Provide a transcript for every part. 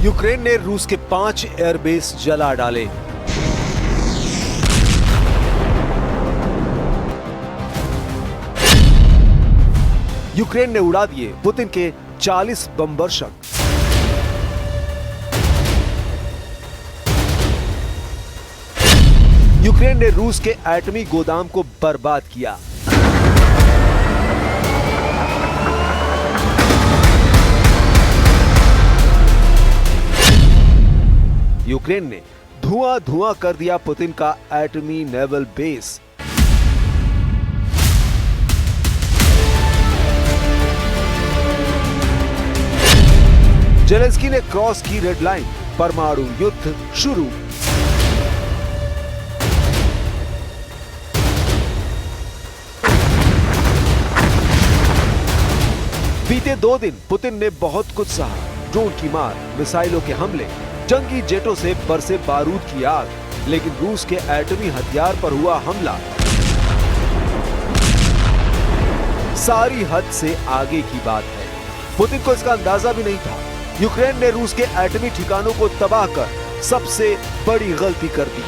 Ukraine ने रूस के 5 एयरबेस जला डाले। यूक्रेन ने उड़ा दिए पुतिन के 40 बमबर्षक। यूक्रेन ने रूस के एटमी गोदाम को बर्बाद किया। यूक्रेन ने धुआं कर दिया पुतिन का एटमी नेवल बेस। जेलेंस्की ने क्रॉस की रेड लाइन, परमाणु युद्ध शुरू। बीते 2 दिन पुतिन ने बहुत कुछ सहा। ड्रोन की मार, मिसाइलों के हमले, जंगी जेटों से बरसे बारूद की आग, लेकिन रूस के एटमी हथियार पर हुआ हमला सारी हद से आगे की बात है। पुतिन को इसका अंदाजा भी नहीं था। यूक्रेन ने रूस के एटमी ठिकानों को तबाह कर सबसे बड़ी गलती कर दी।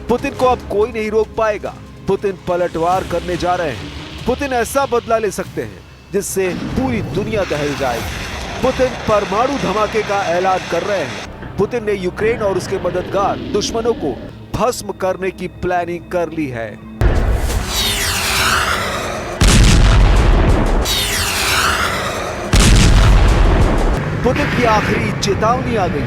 पुतिन को अब कोई नहीं रोक पाएगा। पुतिन पलटवार करने जा रहे हैं। पुतिन ऐसा बदला ले सकते हैं जिससे पूरी दुनिया दहल जाएगी। पुतिन परमाणु धमाके का ऐलान कर रहे हैं। पुतिन ने यूक्रेन और उसके मददगार दुश्मनों को भस्म करने की प्लानिंग कर ली है। पुतिन की आखिरी चेतावनी आ गई।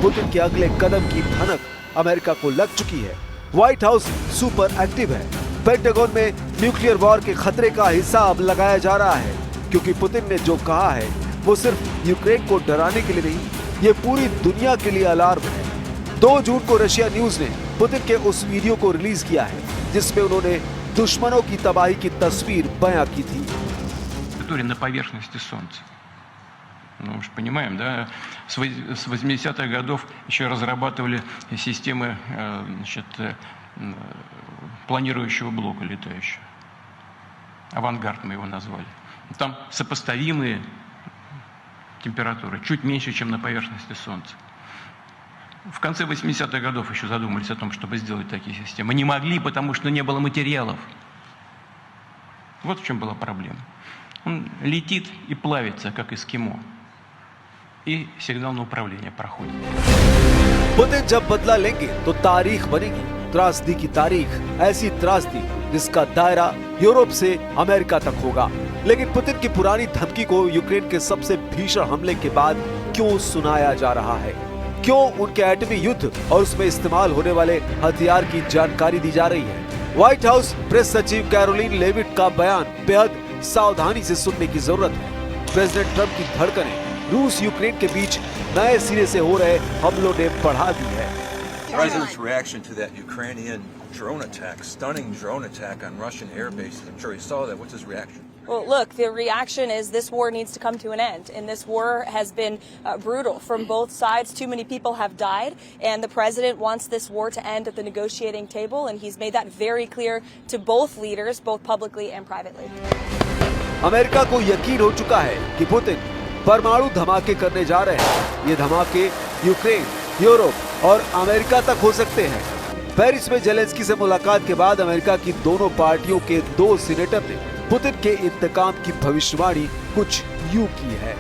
पुतिन के अगले कदम की भनक अमेरिका को लग चुकी है। व्हाइट हाउस सुपर एक्टिव है। पेंटागन में न्यूक्लियर वॉर के खतरे का हिसाब लगाया जा रहा है, क्योंकि पुतिन ने जो कहा है वो सिर्फ यूक्रेन को डराने के लिए नहीं, ये पूरी दुनिया के लिए अलार्म है। 2 जून को रशिया न्यूज ने पुतिन के उस वीडियो को रिलीज किया है जिसमें उन्होंने दुश्मनों की तबाही की तस्वीर बयां की थी। На поверхности Солнца. Ну, мы же понимаем, да, с 80-х годов еще разрабатывали системы, значит, планирующего блока летающего. Авангард мы его назвали. Там сопоставимые температуры, чуть меньше, чем на поверхности Солнца. В конце 80-х годов еще задумались о том, чтобы сделать такие системы. Не могли, потому что не было материалов. Вот в чем была проблема. Он летит и плавится, как эскимо. И सिग्नल उправление проходит। पुतिन जब बदला लेंगे तो तारीख बनेगी, त्रासदी की तारीख, ऐसी त्रासदी जिसका दायरा यूरोप से अमेरिका तक होगा। लेकिन पुतिन की पुरानी धमकी को यूक्रेन के सबसे भीषण हमले के बाद क्यों सुनाया जा रहा है? क्यों उनके एटमी युद्ध और उसमें इस्तेमाल होने वाले हथियार की जानकारी दी जा रही है? व्हाइट हाउस प्रेस सचिव कैरोलिन लेविट का बयान बेहद सावधानी से सुनने की जरूरत है। प्रेसिडेंट ट्रंप की धड़कनें रूस यूक्रेन के बीच नए सिरे से हो रहे हमलों ने बढ़ा दी है। President's reaction to that Ukrainian drone attack, stunning drone attack on Russian air bases. I'm sure he saw that. What's his reaction? Well, look, the reaction is this war needs to come to an end. And this war has been brutal from both sides. Too many people have died. And the president wants this war to end at the negotiating table. And he's made that very clear to both leaders, both publicly and privately. America को यकीन हो चुका है कि Putin परमाणु धमाके करने जा रहे हैं। ये धमाके यूक्रेन, यूरोप और अमेरिका तक हो सकते हैं। पेरिस में जेलेंस्की से मुलाकात के बाद अमेरिका की दोनों पार्टियों के 2 सीनेटर ने पुतिन के इंतकाम की भविष्यवाणी कुछ यूं की है।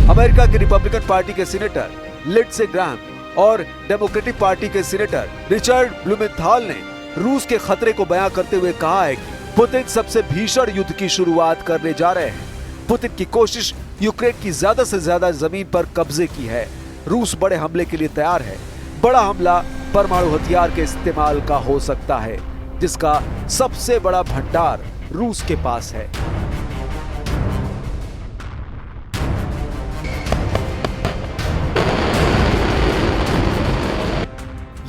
अमेरिका की रिपब्लिकन पार्टी के सीनेटर लिंडसे ग्राहम और डेमोक्रेटिक पार्टी के सीनेटर रिचर्ड ब्लूमेंथाल ने रूस के खतरे को बयां करते हुए कहा है कि पुतिन सबसे भीषण युद्ध की शुरुआत करने जा रहे हैं। पुतिन की कोशिश यूक्रेन की ज्यादा से ज्यादा जमीन पर कब्जे की है। रूस बड़े हमले के लिए तैयार है। बड़ा हमला परमाणु हथियार के इस्तेमाल का हो सकता है, जिसका सबसे बड़ा भंडार रूस के पास है।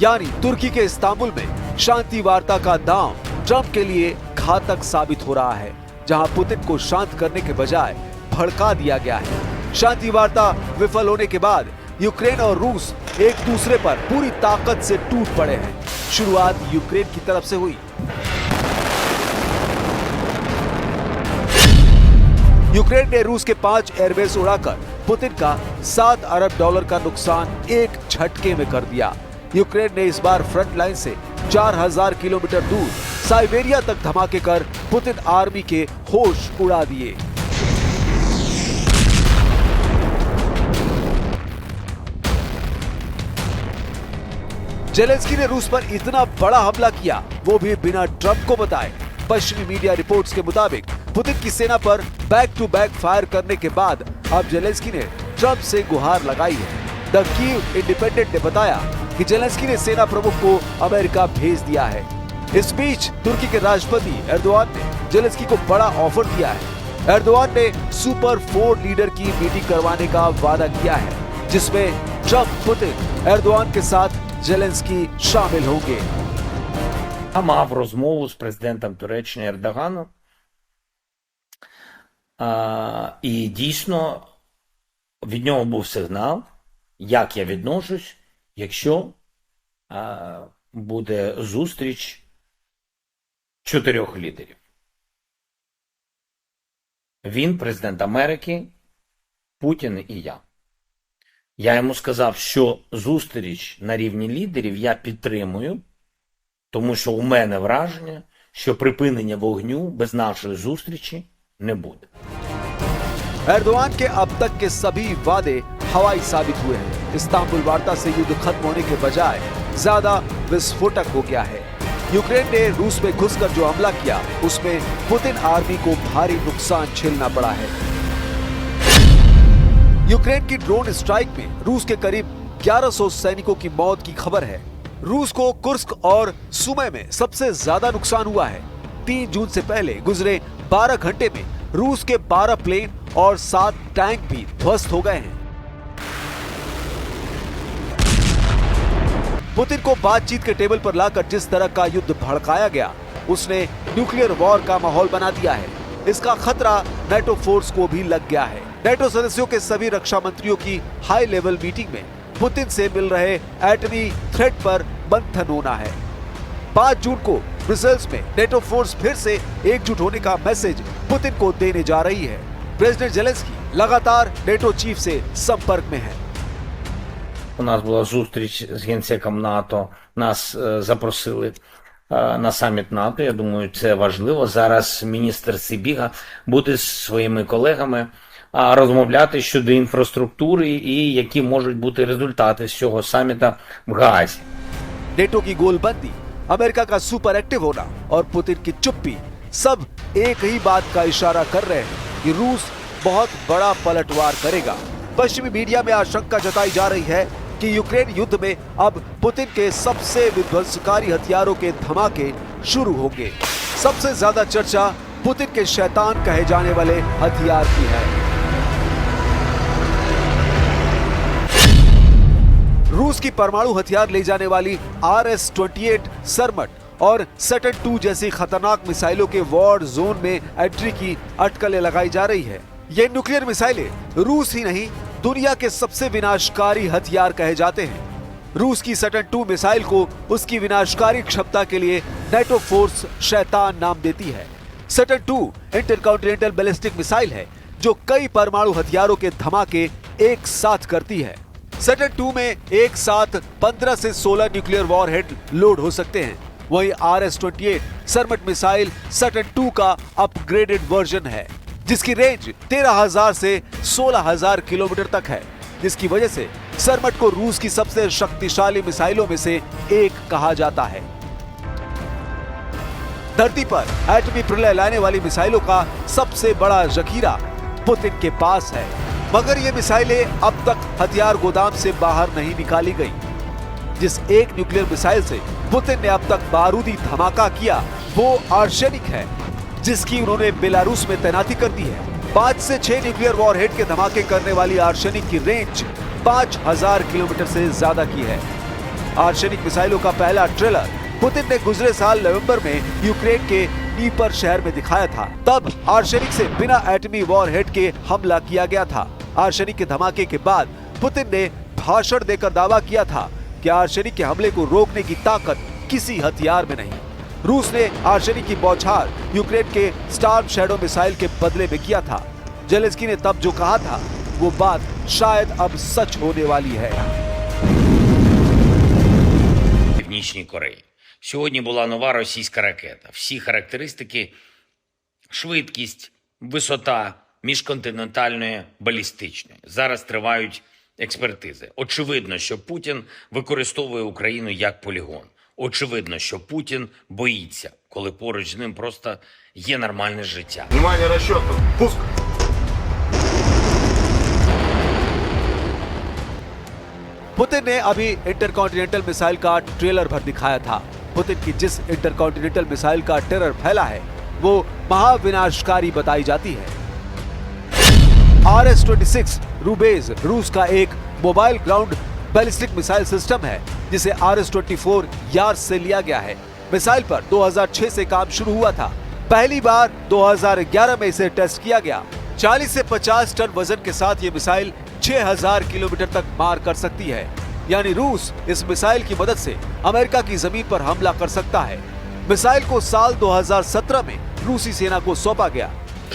यानी तुर्की के इस्तांबुल में शांति वार्ता का दांव ट्रंप के लिए घातक साबित हो रहा है, जहां पुतिन को शांत करने के बजाय भड़का दिया गया है। शांति वार्ता विफल होने के बाद यूक्रेन और रूस एक दूसरे पर पूरी ताकत से टूट पड़े हैं। शुरुआत यूक्रेन की तरफ से हुई। यूक्रेन ने रूस के 5 एयरबेस उड़ाकर पुतिन का $7 अरब का नुकसान एक झटके में कर दिया। यूक्रेन ने इस बार फ्रंट लाइन से 4000 किलोमीटर दूर साइबेरिया तक धमाके कर पुतिन आर्मी के होश उड़ा दिए। जेलेंस्की ने रूस पर इतना बड़ा हमला किया, वो भी बिना ट्रंप को बताए। पश्चिमी मीडिया रिपोर्ट्स के मुताबिक पुतिन की सेना पर बैक टू बैक फायर करने के बाद अब जेलेंस्की ने ट्रंप से गुहार लगाई है। द कीव इंडिपेंडेंट ने बताया कि जेलेंस्की ने सेना प्रमुख को अमेरिका भेज दिया है। इस बीच तुर्की के राष्ट्रपति एर्दोआन ने जेलेंस्की को बड़ा ऑफर दिया है। एर्दोआन ने सुपर 4 लीडर की मीटिंग करवाने का वादा किया है, जिसमें ट्रंप, पुतिन, एर्दोआन के साथ जेलेंस्की शामिल होंगे। Мав розмову з президентом Туреччини Ердоганом. І дійсно від нього був сигнал, як я відношусь, якщо буде зустріч 4 лідерів. Він, президент Америки, Путін і я. Я йому сказав, що зустріч на рівні лідерів я підтримую, тому що у мене враження, що припинення вогню без нашої зустрічі не буде. एर्दोआन के अब तक के सभी वादे हवाई साबित हुए हैं। इस्तांबुल वार्ता से युद्ध खत्म होने के बजाय ज्यादा विस्फोटक हो गया है। यूक्रेन ने रूस में घुसकर जो हमला किया, उसमें पुतिन आर्मी को भारी नुकसान झेलना पड़ा है। यूक्रेन की ड्रोन स्ट्राइक में रूस के करीब 1100 सैनिकों की मौत की खबर है। रूस को कुर्स्क और सुमे में सबसे ज्यादा नुकसान हुआ है। 3 जून से पहले गुजरे 12 घंटे में रूस के 12 प्लेन और 7 टैंक भी ध्वस्त हो गए हैं। पुतिन को बातचीत के टेबल पर लाकर जिस तरह का युद्ध भड़काया गया, उसने न्यूक्लियर वॉर का माहौल बना दिया है। इसका खतरा नेटो फोर्स को भी लग गया है। नेटो सदस्यों के सभी रक्षा मंत्रियों की हाई लेवल मीटिंग में पुतिन से मिल रहे एटमी थ्रेट पर मंथन होना है। 5 जून को ब्रसेल्स में नेटो फोर्स फिर से एकजुट होने का मैसेज पुतिन को देने जा रही है। प्रेसिडेंट जेलेंस्की लगातार नेटो चीफ से संपर्क में है। У нас була зустріч з генсеком НАТО, нас запросили на саміт НАТО. Я думаю, це важливо. Зараз міністр Сибіга буде зі своїми колегами розмовляти щодо інфраструктури і які можуть бути результати з цього саміта в Гаазі. नेटो की गोलबंदी, अमेरिका का सुपर एक्टिव होना और पुतिन की चुप्पी सब एक ही बात का इशारा कर रहे हैं कि रूस बहुत बड़ा पलटवार करेगा। पश्चिमी मीडिया में आशंका जताई जा रही है कि यूक्रेन युद्ध में अब पुतिन के सबसे विध्वंसकारी हथियारों के धमाके शुरू होंगे। सबसे ज्यादा चर्चा पुतिन के शैतान कहे जाने वाले हथियार की है। रूस की परमाणु हथियार ले जाने वाली RS-28 सरमट और सैटर्न 2 जैसी खतरनाक मिसाइलों के वॉर जोन में एंट्री की अटकलें लगाई जा रही है। ये न्यूक्लियर मिसाइलें रूस ही नहीं, दुनिया के सबसे विनाशकारी हथियार कहे जाते हैं। रूस की सैटर्न 2 मिसाइल को उसकी विनाशकारी क्षमता के लिए नेटो फोर्स शैतान नाम देती है। सैटर्न 2 इंटरकॉन्टिनेंटल बैलिस्टिक मिसाइल है जो कई परमाणु हथियारों के धमाके एक साथ करती है। सैटर्न 2 में एक साथ 15 से 16 न्यूक्लियर वॉरहेड लोड हो सकते हैं। वहीं RS-28 सरमट मिसाइल सैटर्न 2 का अपग्रेडेड वर्जन है, जिसकी रेंज 13,000 से 16,000 किलोमीटर तक है, जिसकी वजह से सरमट को रूस की सबसे शक्तिशाली मिसाइलों में से एक कहा जाता है। धरती पर एटमी प्रलय लाने वाली मिसाइलों का सबसे बड़ा जखीरा पुतिन के पास है, मगर ये मिसाइलें अब तक हथियार गोदाम से बाहर नहीं निकाली गई। जिस एक न्यूक्लियर मिसाइल से पुतिन ने अब तक बारूदी धमाका किया, वो आर्सेनिक है, जिसकी उन्होंने बेलारूस में तैनाती कर दी है। 5 से 6 न्यूक्लियर वॉरहेड के धमाके करने वाली आर्सेनिक की रेंज 5,000 किलोमीटर से ज्यादा की है। आर्सेनिक मिसाइलों का पहला ट्रेलर पुतिन ने गुजरे साल नवंबर में यूक्रेन के नीपर शहर में दिखाया था। तब आर्सेनिक से बिना एटमी वॉरहेड के हमला किया गया था। आर्सेनिक के धमाके के बाद पुतिन ने भाषण देकर दावा किया था कि आर्सेनिक के हमले को रोकने की ताकत किसी हथियार में नहीं। रूस ने आर्सेनिक की बौछार यूक्रेन के स्टार्म शैडो मिसाइल के बदले में किया था। जेलेंस्की ने तब जो कहा था वो बात शायद अब सच होने वाली है। Північній Кореї. Сьогодні була нова російська ракета. Всі характеристики – швидкість, висота міжконтинентальної балістичної. Зараз тривають експертизи. Очевидно, що Путін використовує Україну як полігон. Очевидно, що Путін боїться, коли поруч з ним просто є нормальне життя. Внимание, расчет. Пуск. पुतिन ने अभी इंटरकॉन्टिनेंटल मिसाइल का ट्रेलर भर दिखाया था। पुतिन की जिस इंटरकॉन्टिनेंटल मिसाइल का टेरर फैला है वो महाविनाशकारी बताई जाती है। RS-26 रूबेज रूस का एक mobile ground ballistic missile system है जिसे RS-24 यार्स से लिया गया है। मिसाइल पर 2006 से काम शुरू हुआ था। पहली बार 2011 में इसे टेस्ट किया गया। 40 से 50 टन वजन के साथ ये मिसाइल 6000 किलोमीटर तक मार कर सकती है। यानी रूस इस मिसाइल की मदद से अमेरिका की जमीन पर हमला कर सकता है। मिसाइल को साल 2017 में रूसी सेना को सौंपा गया।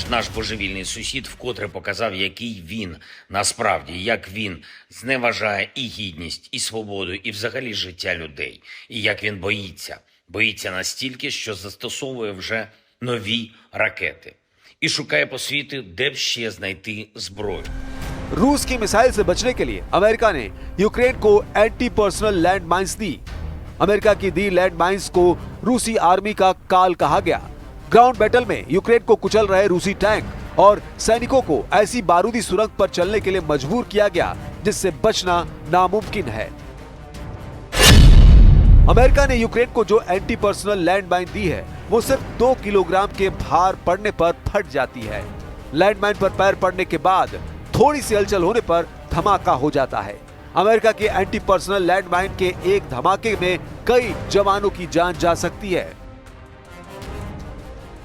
Наш божевільний сусід вкотре показав, який він насправді, як він зневажає і гідність, і свободу, і взагалі життя людей. І як він боїться. Боїться настільки, що застосовує вже нові ракети. І шукає по світу, де б ще знайти зброю. रूस की मिसाइल से बचने के लिए अमेरिका ने यूक्रेन को एंटी पर्सनल लैंड माइंस दी। अमेरिका की दी लैंड माइंस को रूसी आर्मी का काल कहा गया। ग्राउंड बैटल में यूक्रेन को कुचल रहे रूसी टैंक और सैनिकों को ऐसी बारूदी सुरंग पर चलने के लिए मजबूर किया गया जिससे बचना नामुमकिन है। अमेरिका ने यूक्रेन को जो एंटी पर्सनल लैंड माइन दी है वो सिर्फ 2 किलोग्राम के भार पड़ने पर फट जाती है। लैंड माइन पर पैर पड़ने के बाद थोड़ी सी हलचल होने पर धमाका हो जाता है। अमेरिका के एंटी पर्सनल लैंड माइन के एक धमाके में कई जवानों की जान जा सकती है।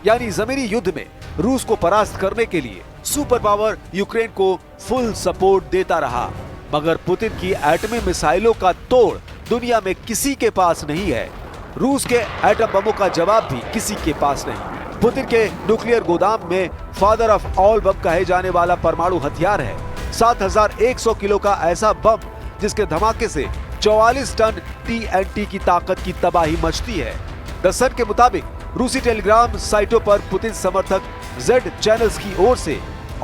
यानी जमीनी युद्ध में रूस को परास्त करने के लिए सुपर पावर यूक्रेन को फुल सपोर्ट देता रहा, मगर पुतिन की एटमी मिसाइलों का तोड़ दुनिया में किसी के पास नहीं है। रूस के एटम बमों का जवाब भी किसी के पास नहीं। पुतिन के न्यूक्लियर गोदाम में फादर ऑफ ऑल बम कहे जाने वाला परमाणु हथियार है। 7100 किलो का ऐसा बम जिसके धमाके से 44 टन TNT की ताकत की तबाही मचती है। द सन के मुताबिक रूसी टेलीग्राम साइटों पर पुतिन समर्थक Z चैनल्स की ओर से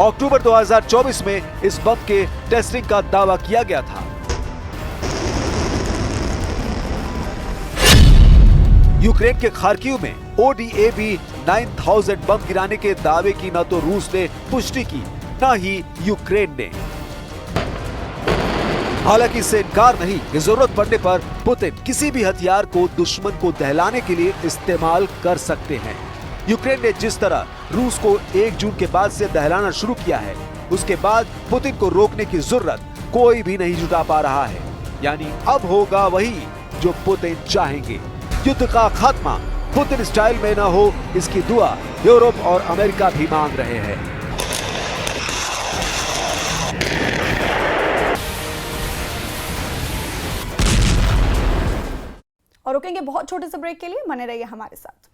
अक्टूबर 2024 में इस बम के टेस्टिंग का दावा किया गया था। यूक्रेन के खार्किव में ODAB 9000 बम गिराने के दावे की न तो रूस ने पुष्टि की न ही यूक्रेन ने। हालांकि इससे इनकार नहीं कि जरूरत पड़ने पर पुतिन किसी भी हथियार को दुश्मन को दहलाने के लिए इस्तेमाल कर सकते हैं। यूक्रेन ने जिस तरह रूस को 1 जून के बाद से दहलाना शुरू किया है, उसके बाद पुतिन को रोकने की जरूरत कोई भी नहीं जुटा पा रहा है। यानी अब होगा वही जो पुतिन चाहेंगे। युद्ध का खात्मा पुतिन स्टाइल में न हो, इसकी दुआ यूरोप और अमेरिका भी मांग रहे हैं। और रुकेंगे बहुत छोटे से ब्रेक के लिए, बने रहिए हमारे साथ।